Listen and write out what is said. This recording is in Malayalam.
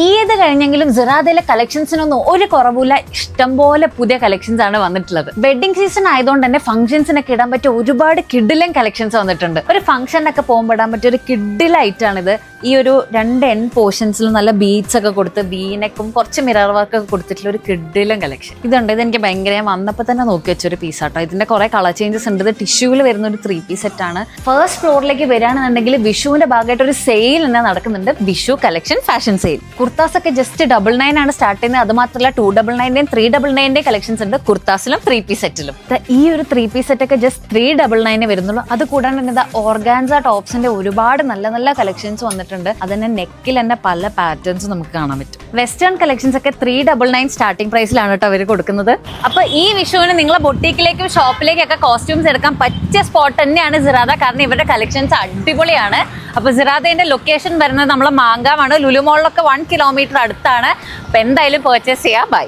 ഈദ് കഴിഞ്ഞെങ്കിലും സിറാദയിലെ കളക്ഷൻസിനൊന്നും ഒരു കുറവില്ല. ഇഷ്ടംപോലെ പുതിയ കളക്ഷൻസ് ആണ് വന്നിട്ടുള്ളത്. വെഡിങ് സീസൺ ആയതുകൊണ്ട് തന്നെ ഫംഗ്ഷൻസിനൊക്കെ ഇടാൻ പറ്റിയ ഒരുപാട് കിഡിലൻ കളക്ഷൻസ് വന്നിട്ടുണ്ട്. ഒരു ഫംഗ്ഷനൊക്കെ പോകുമ്പോൾ ഇടാൻ പറ്റിയ ഒരു കിഡിലായിട്ടാണിത്. ഈ ഒരു 2 എൻ പോർഷൻസിൽ നല്ല ബീഡ്സ് ഒക്കെ കൊടുത്ത് വീനക്കും കുറച്ച് മിറർ വർക്ക് ഒക്കെ കൊടുത്തിട്ടുള്ള ഒരു കിഡിലൻ കളക്ഷൻ ഇതുണ്ട്. ഇത് എനിക്ക് ഭയങ്കര വന്നപ്പോൾ തന്നെ നോക്കി വെച്ചൊരു പീസാട്ടോ. ഇതിന്റെ കുറെ കളർ ചേഞ്ചസ് ഉണ്ട്. ഇത് ടിഷ്യൂവിൽ വരുന്ന ഒരു 3 പീസ് സെറ്റ് ആണ്. ഫസ്റ്റ് ഫ്ലോറിലേക്ക് വരികയാണെന്നുണ്ടെങ്കിൽ വിഷുവിന്റെ ഭാഗമായിട്ട് ഒരു സെയിൽ തന്നെ നടക്കുന്നുണ്ട്. Vishu collection fashion sale. Kurtas ഒക്കെ ജസ്റ്റ് 99 ആണ് സ്റ്റാർട്ട് ചെയ്യുന്നത്. അത് മാത്രമല്ല 299 399 കളക്ഷൻസ് ഉണ്ട്. കുർത്താസിലും 3 പീസ് സെറ്റിലും. ഈ ഒരു 3 പീസ് സെറ്റ് ഒക്കെ ജസ്റ്റ് 399 വരുന്നുള്ളൂ. അത് കൂടാണ്ട് തന്നെ ഓർഗാൻസ ടോപ്സിന്റെ ഒരുപാട് നല്ല നല്ല കളക്ഷൻസ് വന്നിട്ടുണ്ട്. അതിന്റെ നെക്കിൽ തന്നെ പല പാറ്റേൺസ് നമുക്ക് കാണാൻ പറ്റും. വെസ്റ്റേൺ കളക്ഷൻസ് ഒക്കെ 399 സ്റ്റാർട്ടിംഗ് പ്രൈസിലാണ് കേട്ടോ അവർ കൊടുക്കുന്നത്. അപ്പൊ ഈ വിഷുവിന് നിങ്ങളെ ബൊട്ടീക്കിലേക്കും ഷോപ്പിലേക്കൊക്കെ കോസ്റ്റ്യൂംസ് എടുക്കാൻ പറ്റിയ സ്പോട്ട് തന്നെയാണ് സിറാദ. കാരണം ഇവരുടെ കളക്ഷൻസ് അടിപൊളിയാണ്. അപ്പൊ സിറാദയുടെ ലൊക്കേഷൻ വരുന്നത് നമ്മളെ മാങ്കാവാണ്. ലുലു മോളിലൊക്കെ 1 കിലോമീറ്റർ അടുത്താണ്. അപ്പൊ എന്തായാലും പർച്ചേസ് ചെയ്യാം. ബൈ.